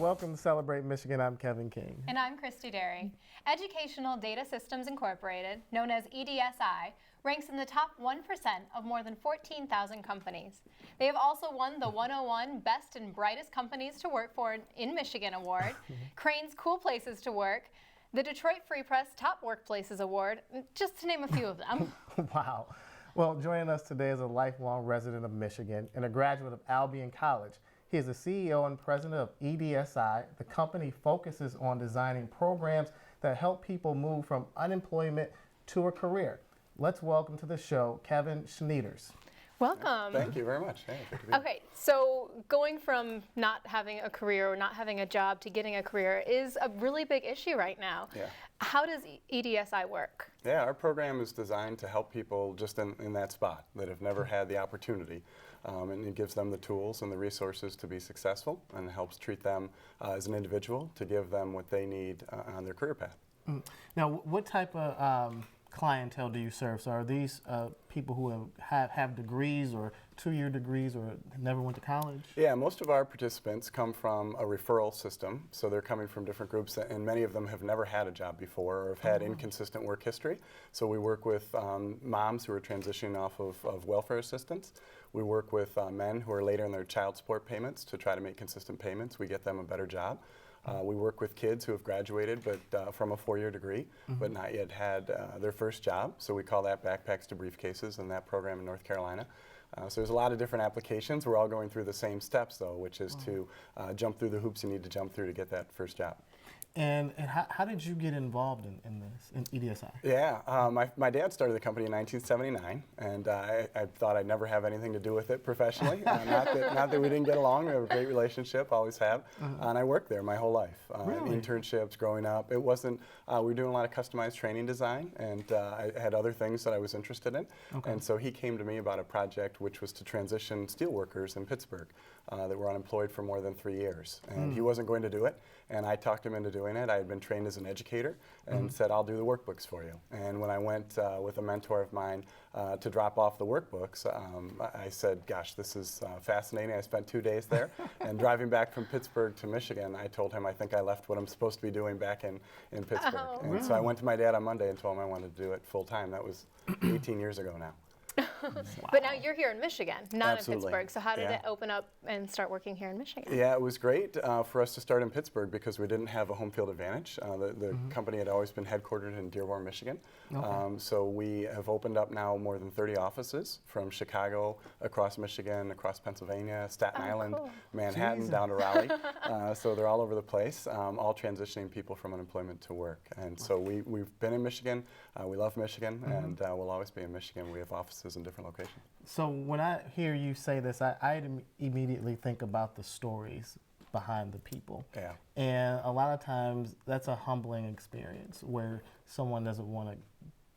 welcome to Celebrate Michigan. I'm Kevin King. And I'm Christy Derry. Educational Data Systems Incorporated, known as EDSI, ranks in the top 1% of more than 14,000 companies. They have also won the 101 Best and Brightest Companies to Work For in Michigan Award, Crane's Cool Places to Work, the Detroit Free Press Top Workplaces Award, just to name a few of them. Wow. Well, joining us today is a lifelong resident of Michigan and a graduate of Albion College. He is the CEO and president of EDSI. The company focuses on designing programs that help people move from unemployment to a career. Let's welcome to the show, Kevin Schnieders. Welcome. Thank you very much. Hey, good to be here. Okay, so going from not having a career or not having a job to getting a career is a really big issue right now. Yeah. How does EDSI work? Yeah, our program is designed to help people just in that spot that have never had the opportunity. And it gives them the tools and the resources to be successful and helps treat them as an individual to give them what they need on their career path. Now, what type of clientele do you serve? So are these people who have degrees or two-year degrees or never went to college? Yeah, most of our participants come from a referral system. So they're coming from different groups, and many of them have never had a job before or have had inconsistent work history. So we work with moms who are transitioning off of welfare assistance. We work with men who are later in their child support payments to try to make consistent payments. We get them a better job. We work with kids who have graduated but from a four-year degree but not yet had their first job. So we call that Backpacks to Briefcases in that program in North Carolina. So there's a lot of different applications. We're all going through the same steps though, which is to jump through the hoops you need to jump through to get that first job. And how did you get involved in this, in EDSI? Yeah, my dad started the company in 1979, and I thought I'd never have anything to do with it professionally. Not that we didn't get along. We have a great relationship, always have. And I worked there my whole life. Really? Internships, growing up. It wasn't, we were doing a lot of customized training design, and I had other things that I was interested in. Okay. And so he came to me about a project which was to transition steel workers in Pittsburgh that were unemployed for more than 3 years. And he wasn't going to do it, and I talked him into doing it. I had been trained as an educator and said, I'll do the workbooks for you. And when I went with a mentor of mine to drop off the workbooks, I said, gosh, this is fascinating. I spent 2 days there. And driving back from Pittsburgh to Michigan, I told him I think I left what I'm supposed to be doing back in Pittsburgh. Oh. And so I went to my dad on Monday and told him I wanted to do it full time. That was 18 years ago now. But now you're here in Michigan, not Absolutely. in Pittsburgh. So how did Yeah. it open up and start working here in Michigan? Yeah, it was great for us to start in Pittsburgh because we didn't have a home field advantage. The company had always been headquartered in Dearborn, Michigan. Okay. So we have opened up now more than 30 offices from Chicago, across Michigan, across Pennsylvania, Staten Island, cool. Manhattan, Jesus. down to Raleigh. So they're all over the place, all transitioning people from unemployment to work. And so we've been in Michigan. We love Michigan, and we'll always be in Michigan. We have offices in different locations. So when I hear you say this, I immediately think about the stories behind the people. Yeah. And a lot of times that's a humbling experience where someone doesn't want to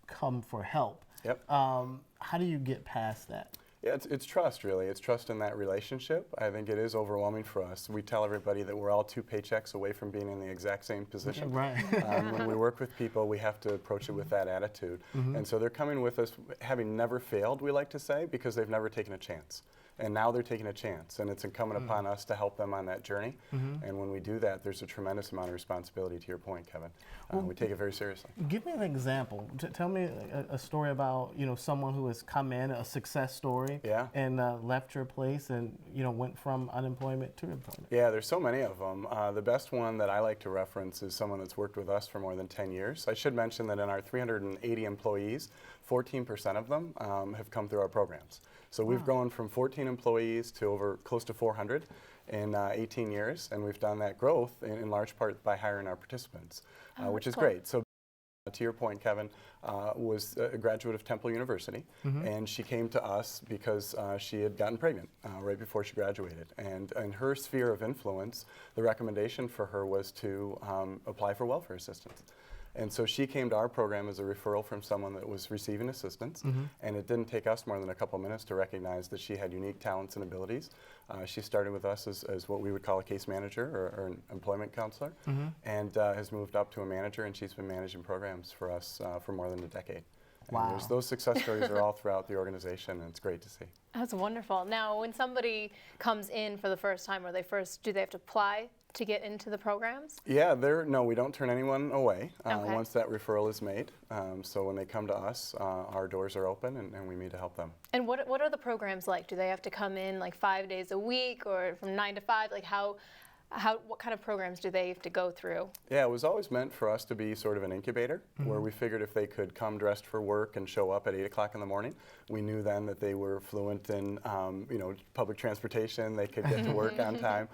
come for help. Yep. How do you get past that? Yeah, it's trust, really. It's trust in that relationship. I think it is overwhelming for us. We tell everybody that we're all 2 paychecks away from being in the exact same position. Right. When we work with people, we have to approach it with that attitude. And so they're coming with us having never failed, we like to say, because they've never taken a chance. And now they're taking a chance, and it's incumbent upon us to help them on that journey. And when we do that, there's a tremendous amount of responsibility, to your point, Kevin. We take it very seriously. Give me an example. Tell me a story about someone who has come in, a success story, Yeah. and left your place and went from unemployment to employment. Yeah, there's so many of them. The best one that I like to reference is someone that's worked with us for more than 10 years. I should mention that in our 380 employees, 14% of them have come through our programs. So we've grown from 14 employees to over close to 400 in 18 years, and we've done that growth in large part by hiring our participants, which is cool. great. So to your point, Kevin, was a graduate of Temple University, and she came to us because she had gotten pregnant right before she graduated. And in her sphere of influence, the recommendation for her was to apply for welfare assistance. And so she came to our program as a referral from someone that was receiving assistance, and it didn't take us more than a couple minutes to recognize that she had unique talents and abilities. She started with us as what we would call a case manager or an employment counselor, and has moved up to a manager, and she's been managing programs for us for more than a decade. Wow. And those success stories are all throughout the organization, and it's great to see. That's wonderful. Now, when somebody comes in for the first time, or do they have to apply to get into the programs? Yeah, no, we don't turn anyone away Okay. once that referral is made. So when they come to us, our doors are open and we meet to help them. And what are the programs like? Do they have to come in like 5 days a week or from 9 to 5? Like what kind of programs do they have to go through? Yeah, it was always meant for us to be sort of an incubator where we figured if they could come dressed for work and show up at 8 o'clock in the morning, we knew then that they were fluent in public transportation, they could get to work on time.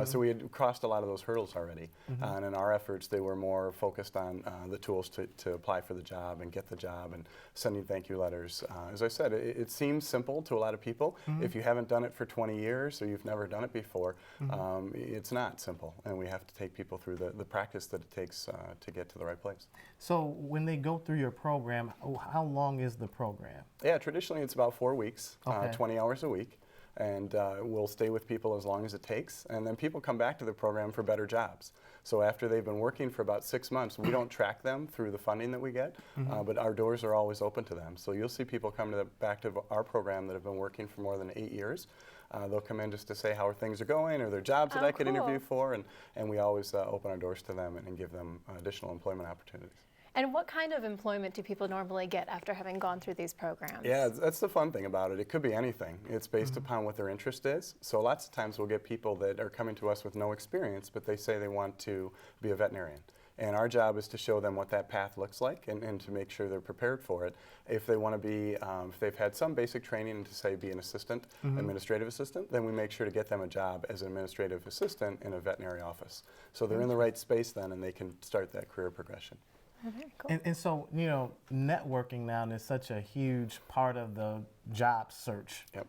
So we had crossed a lot of those hurdles already. And in our efforts, they were more focused on the tools to apply for the job and get the job and sending thank you letters. As I said, it seems simple to a lot of people. If you haven't done it for 20 years or you've never done it before, it's not simple, and we have to take people through the practice that it takes to get to the right place. So when they go through your program, how long is the program? Yeah, traditionally it's about 4 weeks, Okay. 20 hours a week, and we'll stay with people as long as it takes, and then people come back to the program for better jobs. So after they've been working for about 6 months, we don't track them through the funding that we get, but our doors are always open to them. So you'll see people come back to our program that have been working for more than 8 years. They'll come in just to say how things are going or their jobs that I could interview for, and we always open our doors to them and give them additional employment opportunities. And what kind of employment do people normally get after having gone through these programs? Yeah, that's the fun thing about it. It could be anything. It's based upon what their interest is. So lots of times we'll get people that are coming to us with no experience, but they say they want to be a veterinarian. And our job is to show them what that path looks like and to make sure they're prepared for it. If they want to be, if they've had some basic training to say be an assistant, administrative assistant, then we make sure to get them a job as an administrative assistant in a veterinary office. So they're in the right space then and they can start that career progression. Oh, very cool. And so, networking now is such a huge part of the job search. Yep.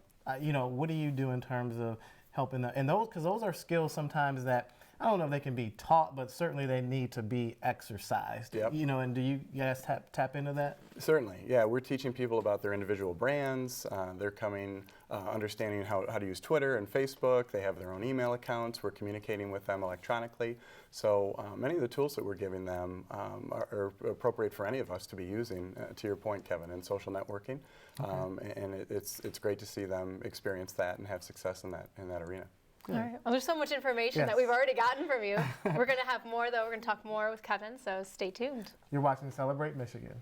What do you do in terms of helping them? And because those are skills sometimes that, I don't know if they can be taught, but certainly they need to be exercised. Yep. And do you guys tap into that? Certainly, yeah. We're teaching people about their individual brands. They're coming, understanding how to use Twitter and Facebook. They have their own email accounts. We're communicating with them electronically. So many of the tools that we're giving them are appropriate for any of us to be using, to your point, Kevin, in social networking. Okay. And it's great to see them experience that and have success in that arena. All right. Well, there's so much information Yes. that we've already gotten from you. We're going to have more, though. We're going to talk more with Kevin, so stay tuned. You're watching Celebrate Michigan.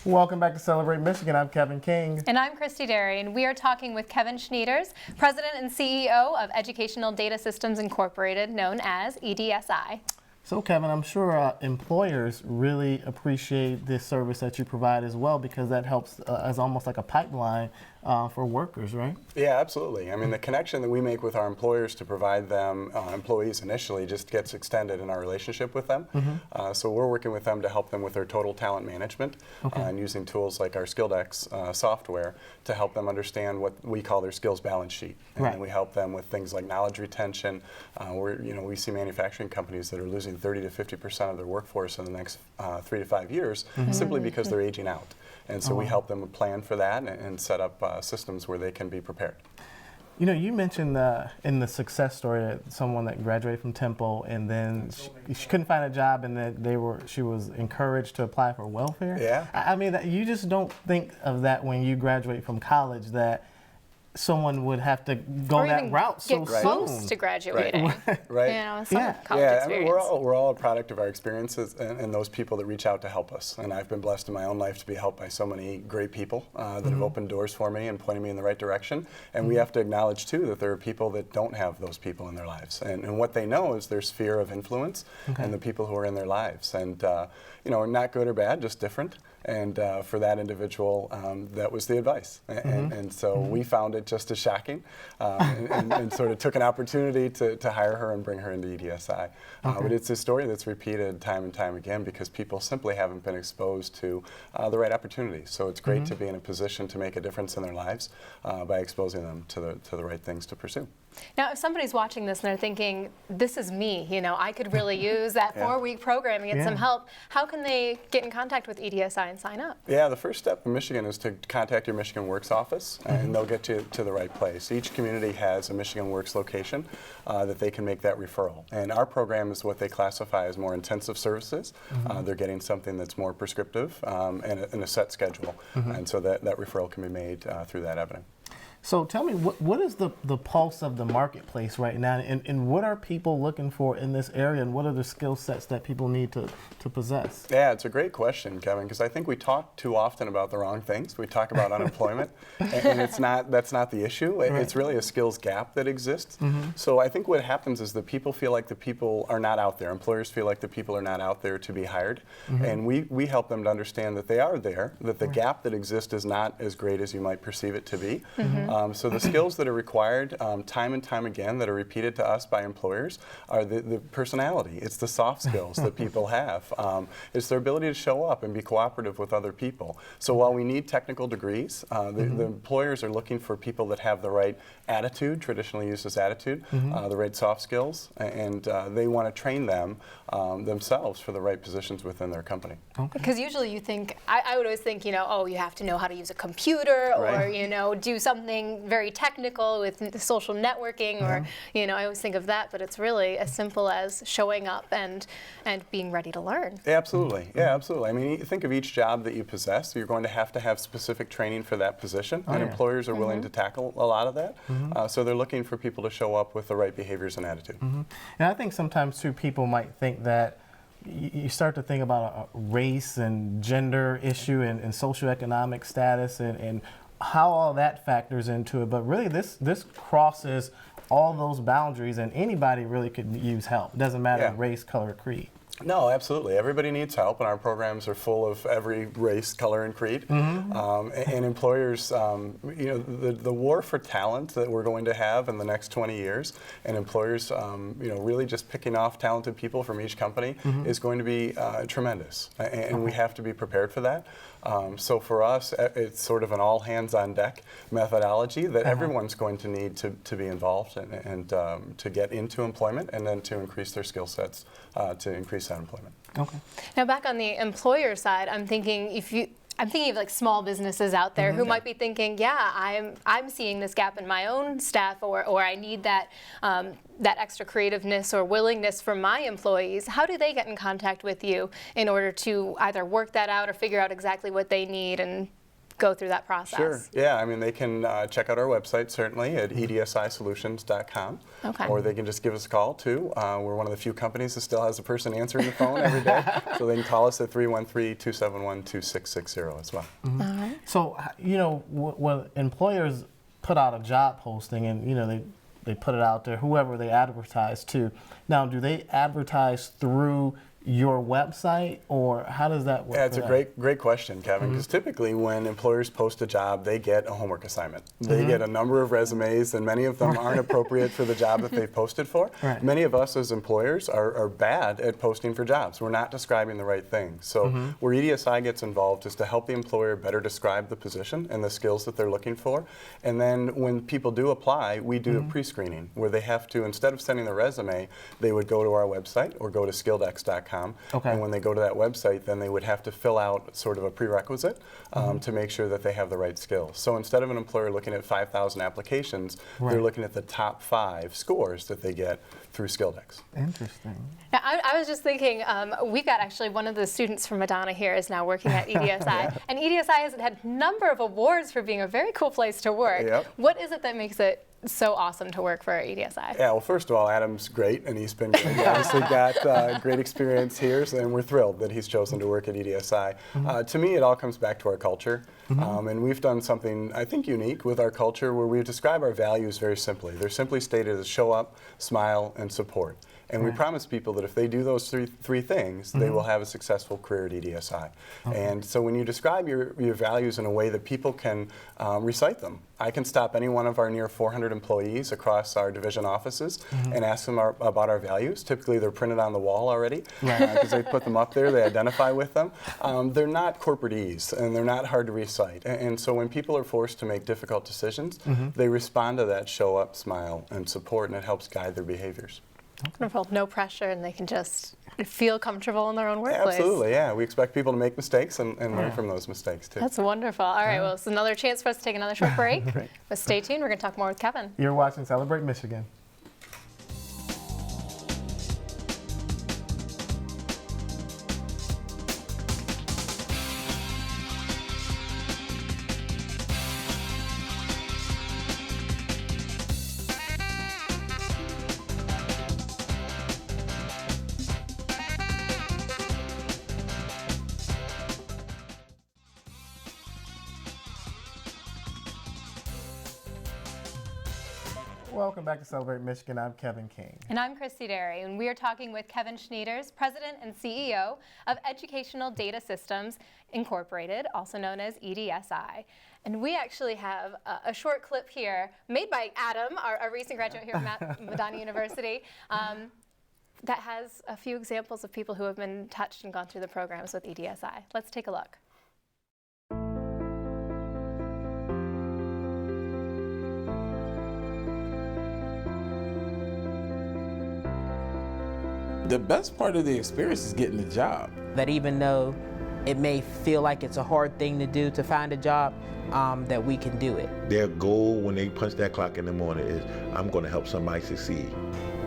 Welcome back to Celebrate Michigan. I'm Kevin King. And I'm Christy Derry, and we are talking with Kevin Schnieders, President and CEO of Educational Data Systems Incorporated, known as EDSI. So Kevin, I'm sure employers really appreciate this service that you provide as well, because that helps as almost like a pipeline for workers, right? Yeah, absolutely. I mean, the connection that we make with our employers to provide them employees initially just gets extended in our relationship with them. So we're working with them to help them with their total talent management and using tools like our SkillDex software to help them understand what we call their skills balance sheet. And then we help them with things like knowledge retention. We see manufacturing companies that are losing 30 to 50% of their workforce in the next 3 to 5 years simply because they're aging out. And so we help them plan for that and set up systems where they can be prepared. You mentioned in the success story someone that graduated from Temple and then she couldn't find a job, and that she was encouraged to apply for welfare. Yeah. I mean, you just don't think of that when you graduate from college, that someone would have to go Or that even route so get close soon. to graduating. Right. Some college I mean, experience. we're all a product of our experiences and those people that reach out to help us. And I've been blessed in my own life to be helped by so many great people that have opened doors for me and pointed me in the right direction. And we have to acknowledge too that there are people that don't have those people in their lives. And what they know is their sphere of influence and the people who are in their lives. And not good or bad, just different. And for that individual, that was the advice. And so we found it just as shocking and sort of took an opportunity to hire her and bring her into EDSI. But it's a story that's repeated time and time again because people simply haven't been exposed to the right opportunities. So it's great to be in a position to make a difference in their lives by exposing them to the right things to pursue. Now, if somebody's watching this and they're thinking, this is me, I could really use that 4-week program and get some help, how can they get in contact with EDSI and sign up? Yeah, the first step in Michigan is to contact your Michigan Works office, and they'll get you to the right place. Each community has a Michigan Works location that they can make that referral. And our program is what they classify as more intensive services. They're getting something that's more prescriptive and a set schedule. And so that referral can be made through that avenue. So tell me, what is the pulse of the marketplace right now, and what are people looking for in this area, and what are the skill sets that people need to possess? Yeah, it's a great question, Kevin, because I think we talk too often about the wrong things. We talk about unemployment, and that's not the issue. Right. It's really a skills gap that exists. So I think what happens is that people feel like the people are not out there. Employers feel like the people are not out there to be hired, and we help them to understand that they are there, that the gap that exists is not as great as you might perceive it to be. So the skills that are required time and time again that are repeated to us by employers are the personality. It's the soft skills that people have. It's their ability to show up and be cooperative with other people. So while we need technical degrees, the employers are looking for people that have the right attitude, traditionally used as attitude, the right soft skills, and they want to train them themselves for the right positions within their company. Because usually you think, I would always think, oh, you have to know how to use a computer or, do something very technical with social networking or, I always think of that, but it's really as simple as showing up and being ready to learn. Absolutely, yeah, absolutely. I mean, you think of each job that you possess, you're going to have specific training for that position, and employers are willing to tackle a lot of that. So they're looking for people to show up with the right behaviors and attitude. And I think sometimes too, people might think that you start to think about a race and gender issue and socioeconomic status and how all that factors into it. But really this crosses all those boundaries, and anybody really could use help. It doesn't matter race, color, creed. No, absolutely. Everybody needs help, and our programs are full of every race, color, and creed. And employers, the war for talent that we're going to have in the next 20 years, and employers, really just picking off talented people from each company is going to be tremendous, and we have to be prepared for that. So for us, it's sort of an all-hands-on-deck methodology that everyone's going to need to be involved and to get into employment and then to increase their skill sets to increase that employment. Okay. Now back on the employer side, I'm thinking of like small businesses out there who might be thinking, I'm seeing this gap in my own staff, or I need that that extra creativeness or willingness from my employees. How do they get in contact with you in order to either work that out or figure out exactly what they need and go through that process? Sure. Yeah, I mean, they can check out our website, certainly, at edsisolutions.com. Okay. Or they can just give us a call, too. We're one of the few companies that still has a person answering the phone every day. So they can call us at 313-271-2660 as well. All right. So, when employers put out a job posting and, they put it out there, whoever they advertise to, now, do they advertise through your website, or how does that work? Yeah, it's a great question, Kevin, because typically when employers post a job, they get a homework assignment. They get a number of resumes, and many of them aren't appropriate for the job that they've posted for. Right. Many of us as employers are bad at posting for jobs. We're not describing the right thing. So where EDSI gets involved is to help the employer better describe the position and the skills that they're looking for. And then when people do apply, we do a pre-screening where they have to, instead of sending the resume, they would go to our website or go to skilldex.com. Okay. And when they go to that website, then they would have to fill out sort of a prerequisite to make sure that they have the right skills. So instead of an employer looking at 5,000 applications, they're looking at the top 5 scores that they get through Skilldex. Interesting. Now, I was just thinking, we've got actually one of the students from Madonna here is now working at EDSI. And EDSI has had a number of awards for being a very cool place to work. Yep. What is it that makes it so awesome to work for EDSI? Yeah, well, first of all, Adam's great, and he's been great. He's obviously got great experience here, and we're thrilled that he's chosen to work at EDSI. To me, it all comes back to our culture. And we've done something, I think, unique with our culture where we describe our values very simply. They're simply stated as show up, smile, and support. And we promise people that if they do those three things, they will have a successful career at EDSI. And so when you describe your values in a way that people can recite them, I can stop any one of our near 400 employees across our division offices and ask them about our values. Typically, they're printed on the wall already because they put them up there, they identify with them. They're not corporatese and they're not hard to recite. And so when people are forced to make difficult decisions, they respond to that show up, smile, and support, and it helps guide their behaviors. Wonderful. No pressure, and they can just feel comfortable in their own workplace. Absolutely, yeah. We expect people to make mistakes and learn from those mistakes, too. That's wonderful. All right, well, it's another chance for us to take another short break. But stay tuned. We're going to talk more with Kevin. You're watching Celebrate Michigan. Welcome back to Celebrate Michigan. I'm Kevin King. And I'm Christy Derry, and we are talking with Kevin Schnieders, President and CEO of Educational Data Systems Incorporated, also known as EDSI. And we actually have a short clip here made by Adam, our recent graduate here from Madonna University, that has a few examples of people who have been touched and gone through the programs with EDSI. Let's take a look. The best part of the experience is getting the job. That even though it may feel like it's a hard thing to do to find a job, that we can do it. Their goal when they punch that clock in the morning is, I'm going to help somebody succeed.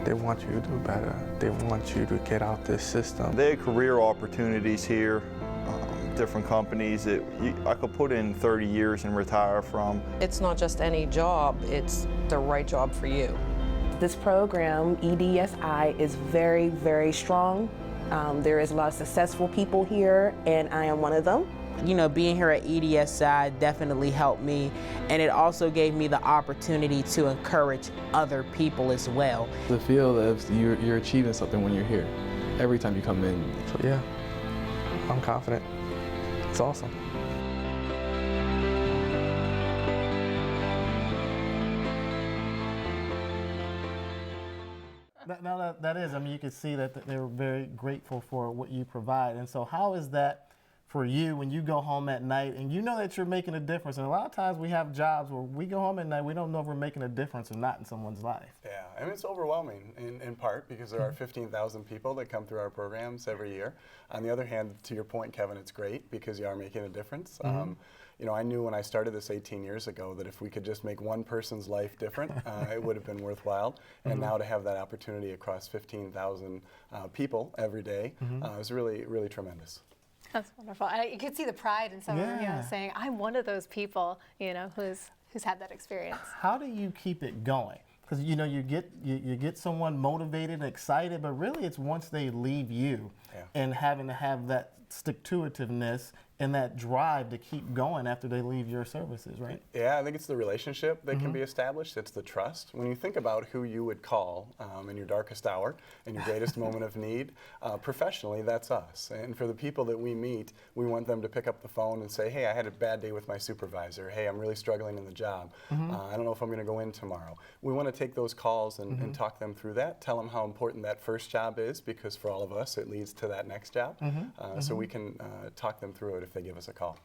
They want you to do better. They want you to get out this system. There are career opportunities here, different companies that I could put in 30 years and retire from. It's not just any job, it's the right job for you. This program, EDSI, is very, very strong. There is a lot of successful people here, and I am one of them. You know, being here at EDSI definitely helped me, and it also gave me the opportunity to encourage other people as well. The feel of you're achieving something when you're here, every time you come in. So yeah, I'm confident. It's awesome. Now that is, I mean, you can see that they're very grateful for what you provide. And so how is that for you when you go home at night and you know that you're making a difference? And a lot of times we have jobs where we go home at night, we don't know if we're making a difference or not in someone's life. Yeah, I mean, it's overwhelming in part because there are 15,000 people that come through our programs every year. On the other hand, to your point, Kevin, it's great because you are making a difference. You know, I knew when I started this 18 years ago that if we could just make one person's life different, it would have been worthwhile. And now to have that opportunity across 15,000 people every day is really, really tremendous. That's wonderful. You could see the pride in someone saying, I'm one of those people, you know, who's had that experience. How do you keep it going? Because, you know, you get someone motivated and excited, but really it's once they leave you and having to have that stick-to-itiveness and that drive to keep going after they leave your services, right? Yeah, I think it's the relationship that can be established. It's the trust. When you think about who you would call in your darkest hour, in your greatest moment of need, professionally, that's us. And for the people that we meet, we want them to pick up the phone and say, hey, I had a bad day with my supervisor. Hey, I'm really struggling in the job. I don't know if I'm going to go in tomorrow. We want to take those calls and talk them through that, tell them how important that first job is, because for all of us, it leads to that next job. So we can talk them through it if they give us a call.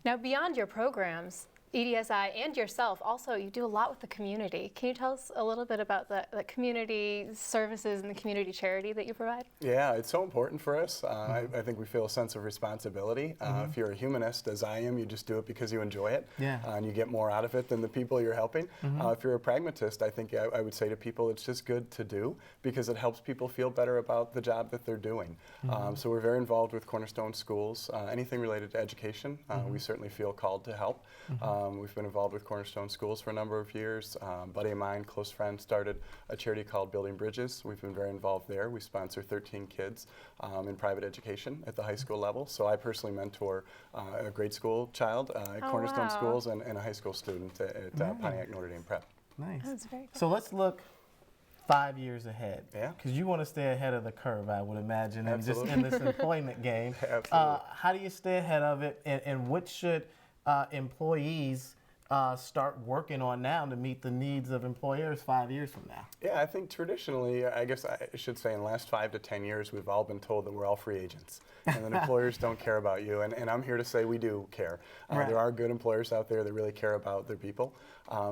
Now, beyond your programs, EDSI and yourself, also, you do a lot with the community. Can you tell us a little bit about the community services and the community charity that you provide? Yeah, it's so important for us. I think we feel a sense of responsibility. If you're a humanist, as I am, you just do it because you enjoy it, and you get more out of it than the people you're helping. If you're a pragmatist, I think I would say to people it's just good to do because it helps people feel better about the job that they're doing. So we're very involved with Cornerstone Schools. Anything related to education, we certainly feel called to help. We've been involved with Cornerstone Schools for a number of years. A buddy of mine, close friend, started a charity called Building Bridges. We've been very involved there. We sponsor 13 kids in private education at the high school level. So I personally mentor a grade school child at Cornerstone Schools and a high school student at Pontiac Notre Dame Prep. Nice. That's very cool. So let's look 5 years ahead. Yeah. Because you want to stay ahead of the curve, I would imagine, and just Absolutely. in this employment game. Absolutely. How do you stay ahead of it, and what should employees start working on now to meet the needs of employers 5 years from now? Yeah, I think traditionally, I guess I should say in the last 5 to 10 years, we've all been told that we're all free agents and that employers don't care about you. And I'm here to say we do care. Right. There are good employers out there that really care about their people.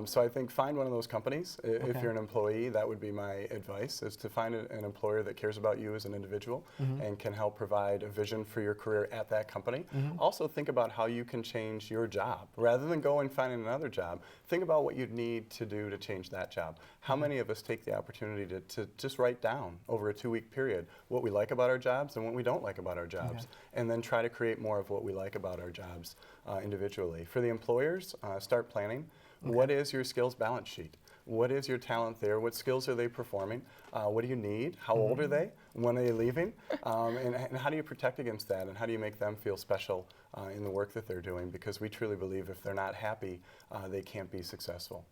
So I think find one of those companies. If you're an employee, that would be my advice, is to find an employer that cares about you as an individual and can help provide a vision for your career at that company. Also think about how you can change your job. Rather than go and finding another job, think about what you'd need to do to change that job. How many of us take the opportunity to just write down over a 2-week period what we like about our jobs and what we don't like about our jobs, and then try to create more of what we like about our jobs individually. For the employers, start planning. What is your skills balance sheet? What is your talent there? What skills are they performing? What do you need? How old are they? When are they leaving? And how do you protect against that? And how do you make them feel special in the work that they're doing? Because we truly believe if they're not happy, they can't be successful.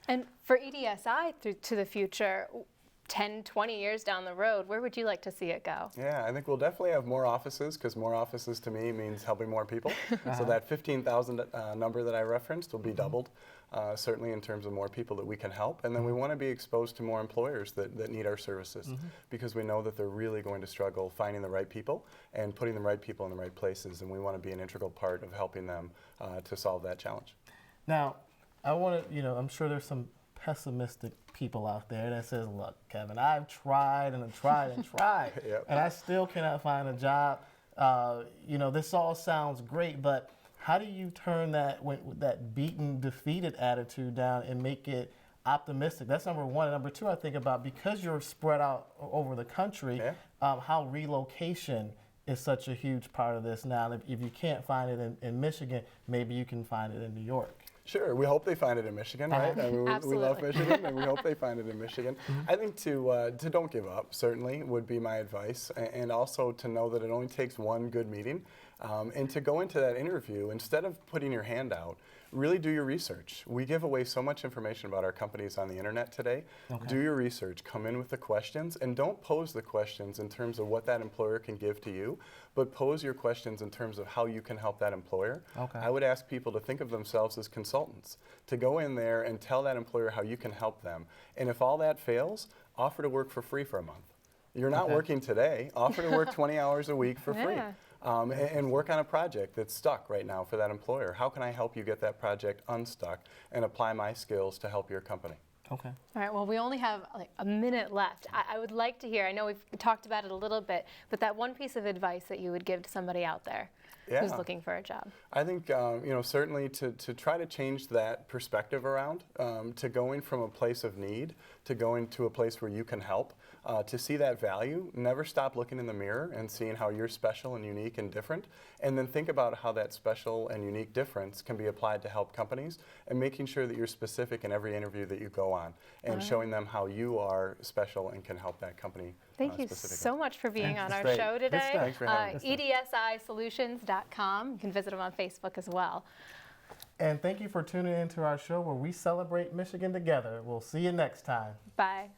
And for EDSI to the future, 10, 20 years down the road, where would you like to see it go? Yeah, I think we'll definitely have more offices, because more offices to me means helping more people. So that 15,000 number that I referenced will be doubled, certainly in terms of more people that we can help. And then we want to be exposed to more employers that need our services, because we know that they're really going to struggle finding the right people and putting the right people in the right places. And we want to be an integral part of helping them to solve that challenge. Now, I want to, I'm sure there's some pessimistic people out there that says, look, Kevin, I've tried and tried and tried, and I still cannot find a job. This all sounds great, but how do you turn that beaten, defeated attitude down and make it optimistic? That's number one. And number two, I think about, because you're spread out over the country, how relocation is such a huge part of this now. If you can't find it in Michigan, maybe you can find it in New York. Sure, we hope they find it in Michigan, right? I mean, we love Michigan, and we hope they find it in Michigan. I think to don't give up, certainly, would be my advice, and also to know that it only takes one good meeting, and to go into that interview, instead of putting your hand out, really do your research. We give away so much information about our companies on the internet today. Do your research, come in with the questions, and don't pose the questions in terms of what that employer can give to you, but pose your questions in terms of how you can help that employer. I would ask people to think of themselves as consultants, to go in there and tell that employer how you can help them. And if all that fails, offer to work for free for a month. You're not working today, offer to work 20 hours a week for free. And work on a project that's stuck right now for that employer. How can I help you get that project unstuck and apply my skills to help your company? Okay. All right, well, we only have like a minute left. I would like to hear, I know we've talked about it a little bit, but that one piece of advice that you would give to somebody out there who's looking for a job. I think, certainly to try to change that perspective around, to going from a place of need to going to a place where you can help. To see that value, never stop looking in the mirror and seeing how you're special and unique and different, and then think about how that special and unique difference can be applied to help companies, and making sure that you're specific in every interview that you go on, and showing them how you are special and can help that company. Thank you so much for being on our show today. Thanks for having me. EDSISolutions.com. You can visit them on Facebook as well. And thank you for tuning into our show where we celebrate Michigan together. We'll see you next time. Bye.